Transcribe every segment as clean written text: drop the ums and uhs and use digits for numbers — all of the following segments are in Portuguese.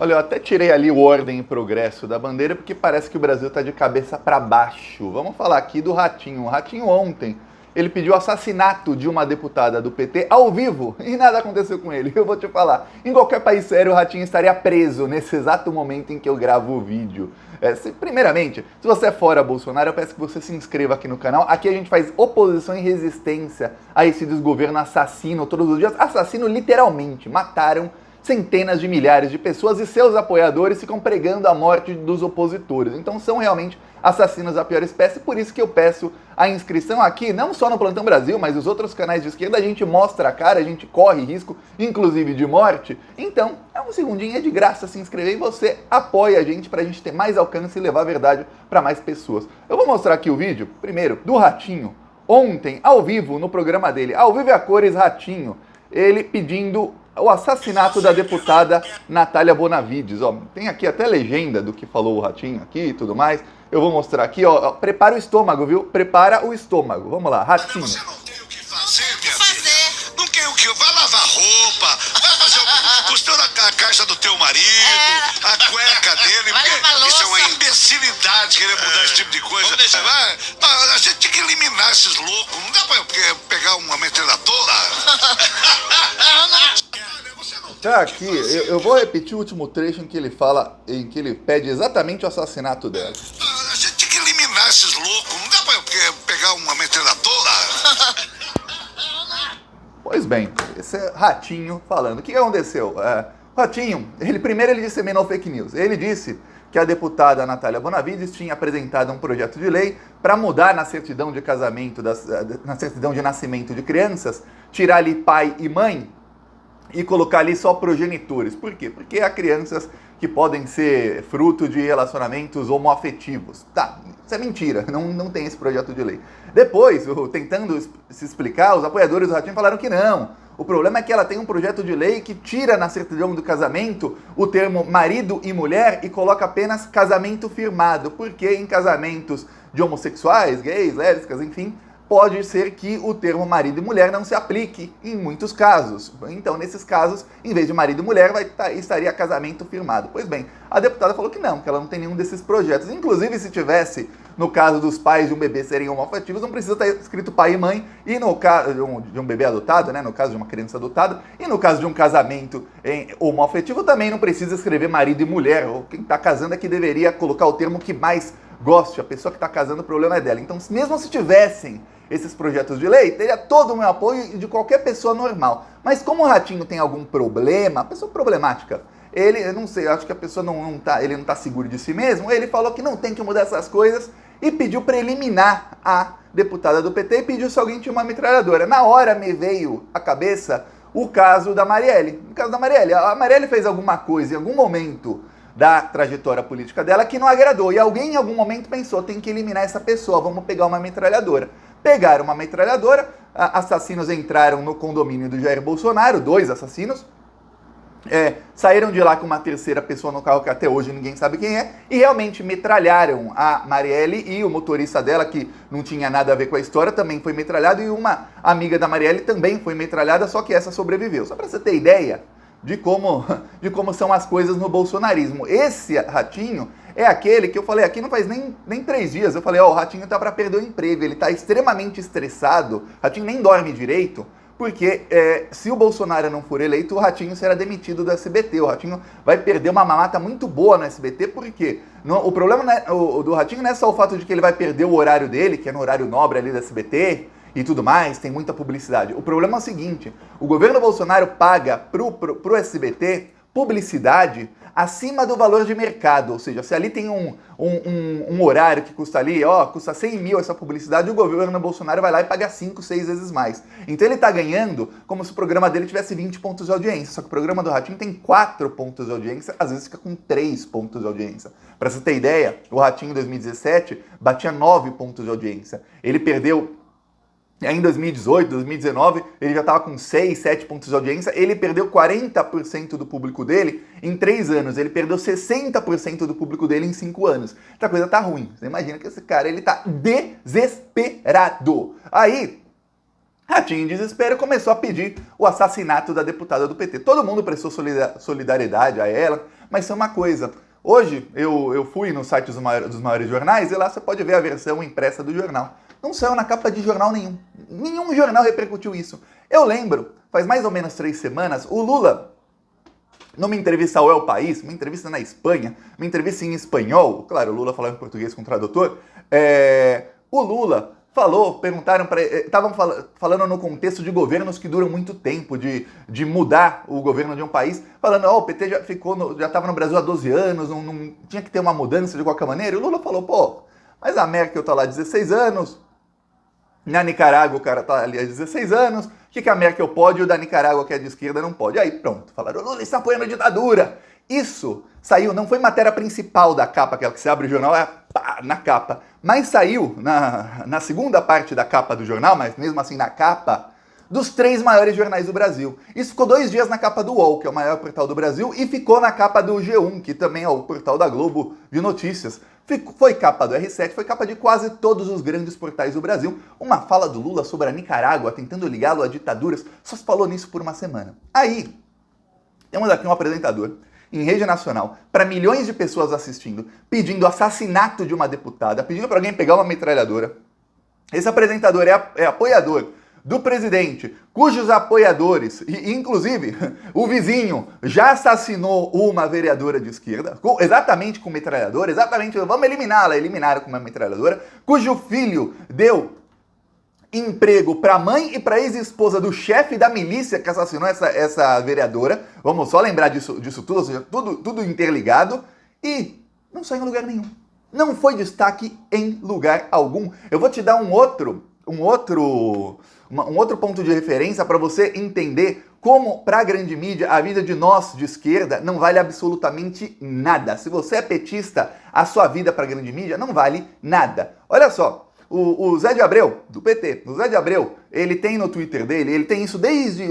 Olha, eu até tirei ali o Ordem e Progresso da bandeira porque parece que o Brasil está de cabeça para baixo. Vamos falar aqui do Ratinho. O Ratinho ontem, ele pediu o assassinato de uma deputada do PT ao vivo e nada aconteceu com ele. Eu vou te falar, em qualquer país sério o Ratinho estaria preso nesse exato momento em que eu gravo o vídeo. Primeiramente, se você é fora Bolsonaro, eu peço que você se inscreva aqui no canal. Aqui a gente faz oposição e resistência a esse desgoverno assassino todos os dias. Assassino literalmente, mataram centenas de milhares de pessoas e seus apoiadores ficam pregando a morte dos opositores. Então são realmente assassinos da pior espécie, por isso que eu peço a inscrição aqui, não só no Plantão Brasil, mas os outros canais de esquerda, a gente mostra a cara, a gente corre risco, inclusive de morte. Então, é um segundinho, é de graça se inscrever e você apoia a gente pra gente ter mais alcance e levar a verdade para mais pessoas. Eu vou mostrar aqui o vídeo, primeiro, do Ratinho, ontem, ao vivo, no programa dele, ao vivo e a cores, Ratinho, ele pedindo o assassinato da deputada Natália Bonavides. Ó, tem aqui até legenda do que falou o Ratinho aqui e tudo mais. Eu vou mostrar aqui, ó. Prepara o estômago, viu? Prepara o estômago. Vamos lá, Ratinho. Você não tem o que fazer, minha filha. Não tem o que... Vai lavar roupa, vai fazer costura a caixa do teu marido, a cueca dele, porque isso é uma imbecilidade querer mudar esse tipo de coisa. A gente tem que eliminar esses loucos. Não dá pra pegar uma metralhadora. Tá aqui, eu vou repetir o último trecho em que ele fala, em que ele pede exatamente o assassinato dela. A gente tem que eliminar esses loucos. Não dá pra pegar uma metralhadora. Pois bem, esse é Ratinho falando. O que aconteceu? Ratinho, ele disseminou fake news. Ele disse que a deputada Natália Bonavides tinha apresentado um projeto de lei para mudar na certidão de casamento, na certidão de nascimento de crianças, tirar ali pai e mãe e colocar ali só progenitores. Por quê? Porque há crianças que podem ser fruto de relacionamentos homoafetivos. Tá, isso é mentira, não tem esse projeto de lei. Depois, tentando se explicar, os apoiadores do Ratinho falaram que não. O problema é que ela tem um projeto de lei que tira na certidão do casamento o termo marido e mulher e coloca apenas casamento firmado. Porque em casamentos de homossexuais, gays, lésbicas, enfim, pode ser que o termo marido e mulher não se aplique em muitos casos. Então, nesses casos, em vez de marido e mulher, estaria casamento firmado. Pois bem, a deputada falou que ela não tem nenhum desses projetos. Inclusive, se tivesse, no caso dos pais de um bebê serem homoafetivos, não precisa estar escrito pai e mãe. E no caso de um bebê adotado, né, no caso de uma criança adotada, e no caso de um casamento homoafetivo, também não precisa escrever marido e mulher. Ou quem está casando é que deveria colocar o termo que mais goste. A pessoa que está casando, o problema é dela. Então, mesmo se tivessem esses projetos de lei, teria todo o meu apoio de qualquer pessoa normal. Mas como o Ratinho tem algum problema, pessoa problemática, eu não sei, acho que a pessoa ele não está seguro de si mesmo, ele falou que não tem que mudar essas coisas e pediu para eliminar a deputada do PT e pediu se alguém tinha uma metralhadora. Na hora me veio à cabeça o caso da Marielle. No caso da Marielle, a Marielle fez alguma coisa em algum momento da trajetória política dela que não agradou. E alguém em algum momento pensou, tem que eliminar essa pessoa, vamos pegar uma metralhadora. Pegaram uma metralhadora, assassinos entraram no condomínio do Jair Bolsonaro, 2 assassinos, saíram de lá com uma terceira pessoa no carro que até hoje ninguém sabe quem é, e realmente metralharam a Marielle e o motorista dela, que não tinha nada a ver com a história, também foi metralhado, e uma amiga da Marielle também foi metralhada, só que essa sobreviveu. Só para você ter ideia de como são as coisas no bolsonarismo. Esse Ratinho é aquele que eu falei aqui não faz nem 3 dias. Eu falei, o Ratinho tá para perder o emprego, ele tá extremamente estressado, o Ratinho nem dorme direito, porque se o Bolsonaro não for eleito, o Ratinho será demitido do SBT. O Ratinho vai perder uma mamata muito boa no SBT, porque o problema do Ratinho não é só o fato de que ele vai perder o horário dele, que é no horário nobre ali do SBT, e tudo mais, tem muita publicidade. O problema é o seguinte, o governo Bolsonaro paga pro SBT publicidade acima do valor de mercado, ou seja, se ali tem um horário que custa ali, custa 100 mil essa publicidade, o governo Bolsonaro vai lá e paga 5, 6 vezes mais. Então ele tá ganhando como se o programa dele tivesse 20 pontos de audiência, só que o programa do Ratinho tem 4 pontos de audiência, às vezes fica com 3 pontos de audiência. Pra você ter ideia, o Ratinho em 2017 batia 9 pontos de audiência. Ele perdeu em 2018, 2019, ele já estava com 6, 7 pontos de audiência, ele perdeu 40% do público dele em 3 anos, ele perdeu 60% do público dele em 5 anos. Então a coisa tá ruim, você imagina que esse cara, ele tá desesperado. Aí, Ratinho, em desespero, começou a pedir o assassinato da deputada do PT. Todo mundo prestou solidariedade a ela. Mas tem uma coisa, hoje eu fui no site dos maiores jornais e lá você pode ver a versão impressa do jornal. Não saiu na capa de jornal nenhum. Nenhum jornal repercutiu isso. Eu lembro, faz mais ou menos 3 semanas, o Lula, numa entrevista ao El País, uma entrevista na Espanha, uma entrevista em espanhol, claro, o Lula falava em português com o tradutor, o Lula falou, perguntaram para ele, estavam falando no contexto de governos que duram muito tempo, de mudar o governo de um país, falando, o PT já estava no Brasil há 12 anos, não tinha que ter uma mudança de qualquer maneira, e o Lula falou, pô, mas a Merkel está lá há 16 anos, na Nicarágua o cara está ali há 16 anos, o que a Merkel pode e o da Nicarágua, que é de esquerda, não pode? Aí pronto, falaram, o Lula está apoiando a ditadura. Isso saiu, não foi matéria principal da capa, aquela que você abre o jornal, na capa, mas saiu na segunda parte da capa do jornal, mas mesmo assim na capa, dos 3 maiores jornais do Brasil. Isso ficou 2 dias na capa do UOL, que é o maior portal do Brasil, e ficou na capa do G1, que também é o portal da Globo de notícias. Foi capa do R7, foi capa de quase todos os grandes portais do Brasil. Uma fala do Lula sobre a Nicarágua, tentando ligá-lo a ditaduras, só se falou nisso por uma semana. Aí, temos aqui um apresentador em rede nacional, para milhões de pessoas assistindo, pedindo assassinato de uma deputada, pedindo para alguém pegar uma metralhadora. Esse apresentador é apoiador do presidente, cujos apoiadores, e inclusive o vizinho, já assassinou uma vereadora de esquerda, exatamente com metralhadora, exatamente, vamos eliminá-la, eliminaram com uma metralhadora, cujo filho deu emprego para a mãe e para a ex-esposa do chefe da milícia que assassinou essa vereadora. Vamos só lembrar disso tudo, ou seja, tudo interligado, e não saiu em lugar nenhum. Não foi destaque em lugar algum. Eu vou te dar um outro ponto de referência para você entender como, para a grande mídia, a vida de nós de esquerda não vale absolutamente nada. Se você é petista, a sua vida para a grande mídia não vale nada. Olha só, o Zé de Abreu, do PT, o Zé de Abreu, ele tem no Twitter dele, ele tem isso desde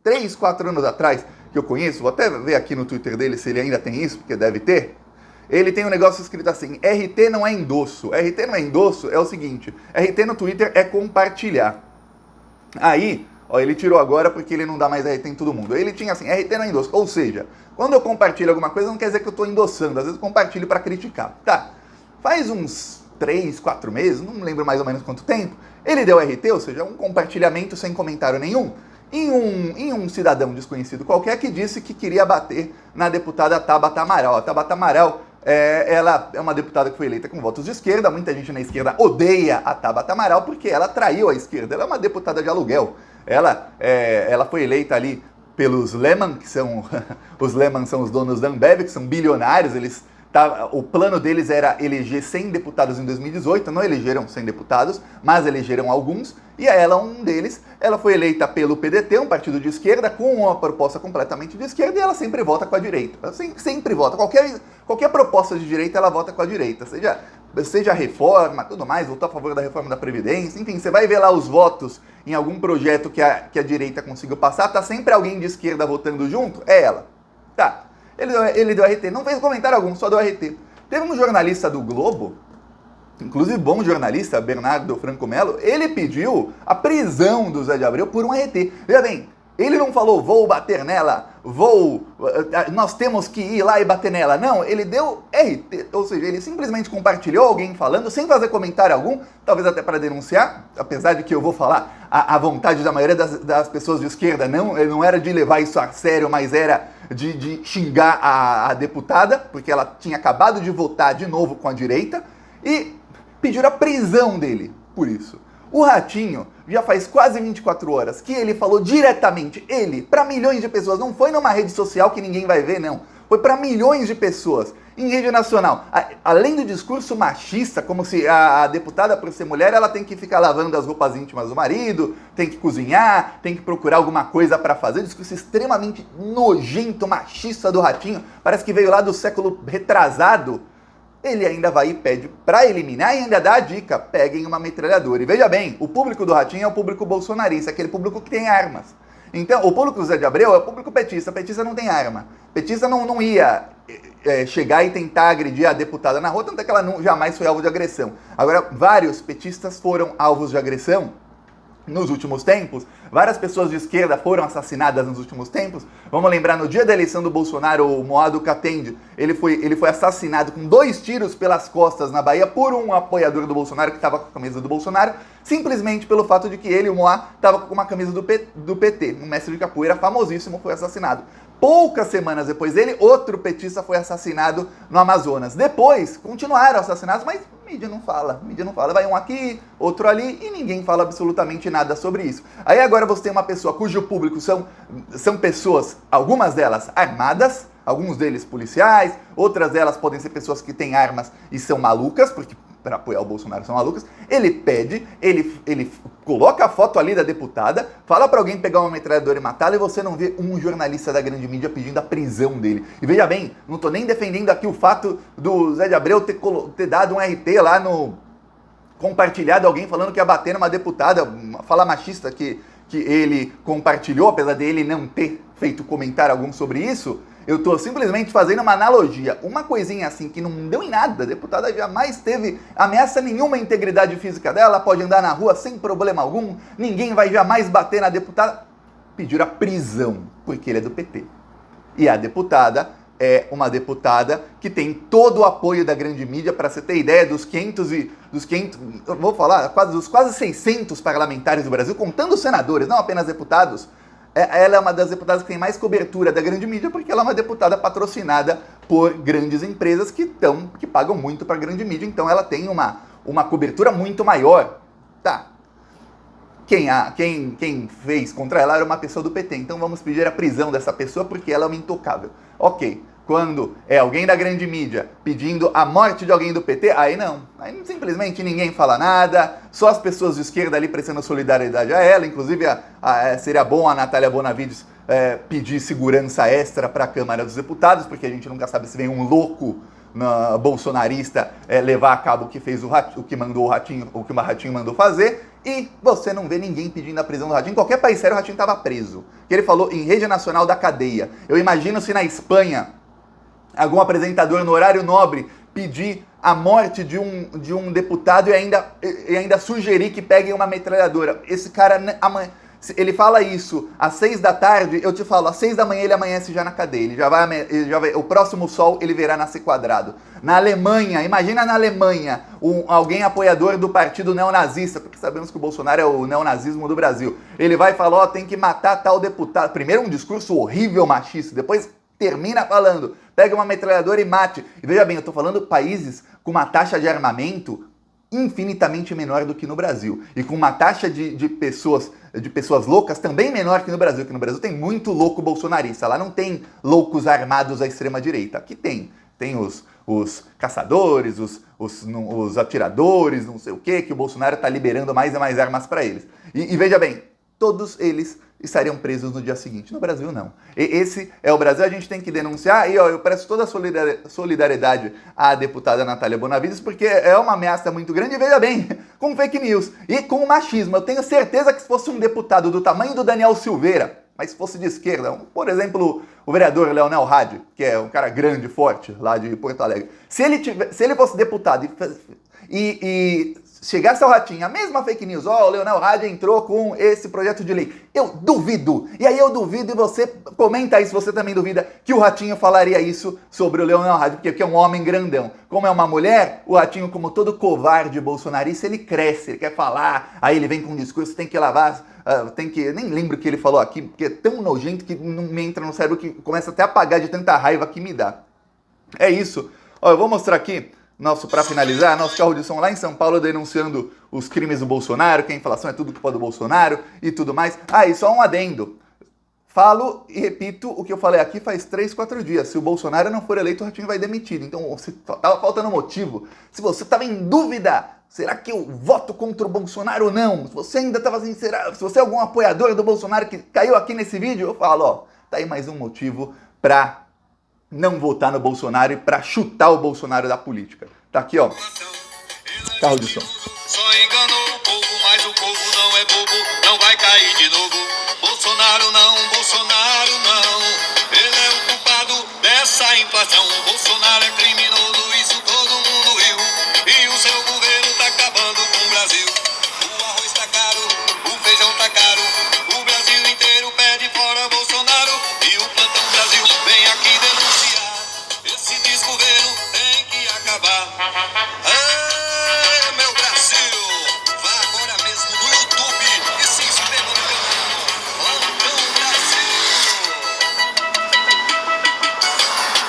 3, 4 anos atrás, que eu conheço, vou até ver aqui no Twitter dele se ele ainda tem isso, porque deve ter. Ele tem um negócio escrito assim, RT não é endosso. RT não é endosso é o seguinte, RT no Twitter é compartilhar. Aí, ele tirou agora porque ele não dá mais RT em todo mundo. Ele tinha assim, RT não é endosso. Ou seja, quando eu compartilho alguma coisa, não quer dizer que eu estou endossando. Às vezes eu compartilho para criticar. Tá, faz uns 3, 4 meses, não lembro mais ou menos quanto tempo, ele deu RT, ou seja, um compartilhamento sem comentário nenhum, em um cidadão desconhecido qualquer que disse que queria bater na deputada Tabata Amaral. A Tabata Amaral, ela é uma deputada que foi eleita com votos de esquerda, muita gente na esquerda odeia a Tabata Amaral porque ela traiu a esquerda, ela é uma deputada de aluguel, ela foi eleita ali pelos Lehman, que são, os Lehman são os donos da Ambev, que são bilionários, o plano deles era eleger 100 deputados em 2018, não elegeram 100 deputados, mas elegeram alguns, e ela, um deles, ela foi eleita pelo PDT, um partido de esquerda, com uma proposta completamente de esquerda, e ela sempre vota com a direita. Ela sempre vota. Qualquer proposta de direita, ela vota com a direita. Seja reforma, tudo mais, votou a favor da reforma da Previdência, enfim, você vai ver lá os votos em algum projeto que a direita conseguiu passar, tá sempre alguém de esquerda votando junto, é ela. Tá. Ele deu RT, não fez comentário algum, só deu RT. Teve um jornalista do Globo, inclusive bom jornalista, Bernardo Franco Melo, ele pediu a prisão do Zé de Abreu por um RT. Veja bem, ele não falou, vou bater nela, nós temos que ir lá e bater nela. Não, ele deu RT, ou seja, ele simplesmente compartilhou alguém falando, sem fazer comentário algum, talvez até para denunciar, apesar de que eu vou falar, a vontade da maioria das pessoas de esquerda não era de levar isso a sério, mas era de xingar a deputada, porque ela tinha acabado de votar de novo com a direita, e pediram a prisão dele por isso. O Ratinho já faz quase 24 horas que ele falou diretamente, para milhões de pessoas, não foi numa rede social que ninguém vai ver, não. Foi para milhões de pessoas, em rede nacional. Além do discurso machista, como se a deputada, por ser mulher, ela tem que ficar lavando as roupas íntimas do marido, tem que cozinhar, tem que procurar alguma coisa para fazer. Discurso extremamente nojento, machista do Ratinho. Parece que veio lá do século retrasado. Ele ainda vai e pede para eliminar e ainda dá a dica, peguem uma metralhadora. E veja bem, o público do Ratinho é o público bolsonarista, aquele público que tem armas. Então, o público do Zé de Abreu é o público petista, petista não tem arma. Petista não ia chegar e tentar agredir a deputada na rua, tanto é que ela jamais foi alvo de agressão. Agora, vários petistas foram alvos de agressão nos últimos tempos, várias pessoas de esquerda foram assassinadas nos últimos tempos. Vamos lembrar, no dia da eleição do Bolsonaro, o Moado Katende, ele foi assassinado com 2 tiros pelas costas na Bahia por um apoiador do Bolsonaro que estava com a camisa do Bolsonaro, simplesmente pelo fato de que ele, o Moá, estava com uma camisa do PT. Um mestre de capoeira famosíssimo foi assassinado. Poucas semanas depois dele, outro petista foi assassinado no Amazonas. Depois, continuaram assassinados, mas mídia não fala. Vai um aqui, outro ali, e ninguém fala absolutamente nada sobre isso. Aí agora você tem uma pessoa cujo público são pessoas, algumas delas armadas, alguns deles policiais, outras delas podem ser pessoas que têm armas e são malucas, porque para apoiar o Bolsonaro são malucas. Ele pede, ele coloca a foto ali da deputada, fala para alguém pegar uma metralhadora e matá-la, e você não vê um jornalista da grande mídia pedindo a prisão dele. E veja bem, não tô nem defendendo aqui o fato do Zé de Abreu ter dado um RT lá no... compartilhado alguém falando que ia bater numa deputada, uma fala machista que ele compartilhou, apesar dele não ter feito comentário algum sobre isso. Eu estou simplesmente fazendo uma analogia, uma coisinha assim que não deu em nada. A deputada jamais teve ameaça nenhuma à integridade física dela, pode andar na rua sem problema algum, ninguém vai jamais bater na deputada. Pediram a prisão, porque ele é do PT. E a deputada é uma deputada que tem todo o apoio da grande mídia. Para você ter ideia, dos 500, eu vou falar, dos quase 600 parlamentares do Brasil, contando os senadores, não apenas deputados, ela é uma das deputadas que tem mais cobertura da grande mídia, porque ela é uma deputada patrocinada por grandes empresas que pagam muito para a grande mídia, então ela tem uma cobertura muito maior. Tá. Quem fez contra ela era uma pessoa do PT, então vamos pedir a prisão dessa pessoa porque ela é uma intocável. Ok, quando é alguém da grande mídia pedindo a morte de alguém do PT, aí não. Aí simplesmente ninguém fala nada, só as pessoas de esquerda ali prestando solidariedade a ela. Inclusive seria bom a Natália Bonavides pedir segurança extra para a Câmara dos Deputados, porque a gente nunca sabe se vem um louco bolsonarista levar a cabo o que fez o que mandou o Ratinho, o que o Ratinho mandou fazer. E você não vê ninguém pedindo a prisão do Ratinho. Em qualquer país sério, o Ratinho estava preso. Que ele falou em rede nacional da cadeia. Eu imagino se na Espanha algum apresentador no horário nobre pedir a morte de um deputado e ainda sugerir que peguem uma metralhadora. Esse cara, ele fala isso às 6 da tarde, eu te falo, às 6 da manhã ele amanhece já na cadeia. Ele já vai, o próximo sol ele verá nascer quadrado. Na Alemanha, imagina na Alemanha, alguém apoiador do partido neonazista, porque sabemos que o Bolsonaro é o neonazismo do Brasil. Ele vai falar, tem que matar tal deputado. Primeiro um discurso horrível machista, depois termina falando, pega uma metralhadora e mate. E veja bem, eu estou falando países com uma taxa de armamento infinitamente menor do que no Brasil. E com uma taxa de pessoas loucas também menor que no Brasil. Que no Brasil tem muito louco bolsonarista. Lá não tem loucos armados à extrema-direita. Aqui tem. Tem os caçadores, os atiradores, não sei o quê, que o Bolsonaro está liberando mais e mais armas para eles. E veja bem, todos eles estariam presos no dia seguinte. No Brasil, não. Esse é o Brasil, a gente tem que denunciar. E eu presto toda a solidariedade à deputada Natália Bonavides, porque é uma ameaça muito grande. E veja bem, com fake news e com machismo. Eu tenho certeza que se fosse um deputado do tamanho do Daniel Silveira, mas se fosse de esquerda, por exemplo, o vereador Leonel Hadi, que é um cara grande, forte, lá de Porto Alegre, se ele fosse deputado e chegasse ao Ratinho, a mesma fake news, o Leonel Hadi entrou com esse projeto de lei, eu duvido, e aí eu duvido, e você comenta aí se você também duvida, que o Ratinho falaria isso sobre o Leonel Hadi, porque é um homem grandão. Como é uma mulher, o Ratinho, como todo covarde bolsonarista, ele cresce, ele quer falar, aí ele vem com um discurso, tem que lavar, nem lembro o que ele falou aqui, porque é tão nojento que não me entra no cérebro, que começa até a apagar de tanta raiva que me dá. É isso. Ó, eu vou mostrar aqui, para finalizar, nosso carro de som lá em São Paulo denunciando os crimes do Bolsonaro, que a inflação é tudo culpa do Bolsonaro e tudo mais. E só um adendo. Falo e repito o que eu falei aqui faz 3, 4 dias. Se o Bolsonaro não for eleito, o Ratinho vai demitido. Então, se estava faltando motivo, se você estava em dúvida, será que eu voto contra o Bolsonaro ou não? Se você ainda estava assim, se você é algum apoiador do Bolsonaro que caiu aqui nesse vídeo, eu falo, tá aí mais um motivo para não votar no Bolsonaro e para chutar o Bolsonaro da política. Tá aqui, carro de som. Só enganou o povo, mas o povo não é bobo, não vai cair de novo. Bolsonaro não, ele é o culpado dessa inflação. Bolsonaro é criminoso, isso todo mundo viu. E o seu governo tá acabando com o Brasil. O arroz tá caro, o feijão fora Bolsonaro e o plantão Brasil vem aqui denunciar. Esse desgoverno tem que acabar. Meu Brasil, vá agora mesmo no YouTube e se inscreva no canal Plantão Brasil.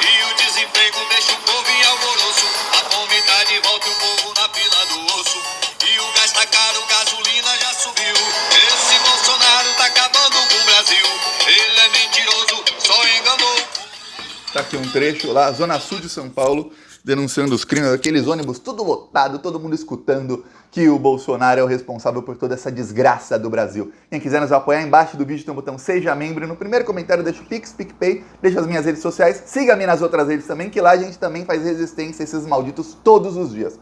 E o desemprego deixa o povo em alvoroço, a fome tá de volta e o povo na fila do osso. E o gás tá caro, gasolina já subiu. Esse Bolsonaro tá acabando com o Brasil. Ele é mentiroso, só enganou. Tá aqui um trecho lá, Zona Sul de São Paulo, denunciando os crimes, aqueles ônibus tudo lotado, todo mundo escutando que o Bolsonaro é o responsável por toda essa desgraça do Brasil. Quem quiser nos apoiar, embaixo do vídeo tem um botão Seja Membro, e no primeiro comentário deixa o Pix, PicPay, deixa as minhas redes sociais, siga-me nas outras redes também, que lá a gente também faz resistência a esses malditos todos os dias.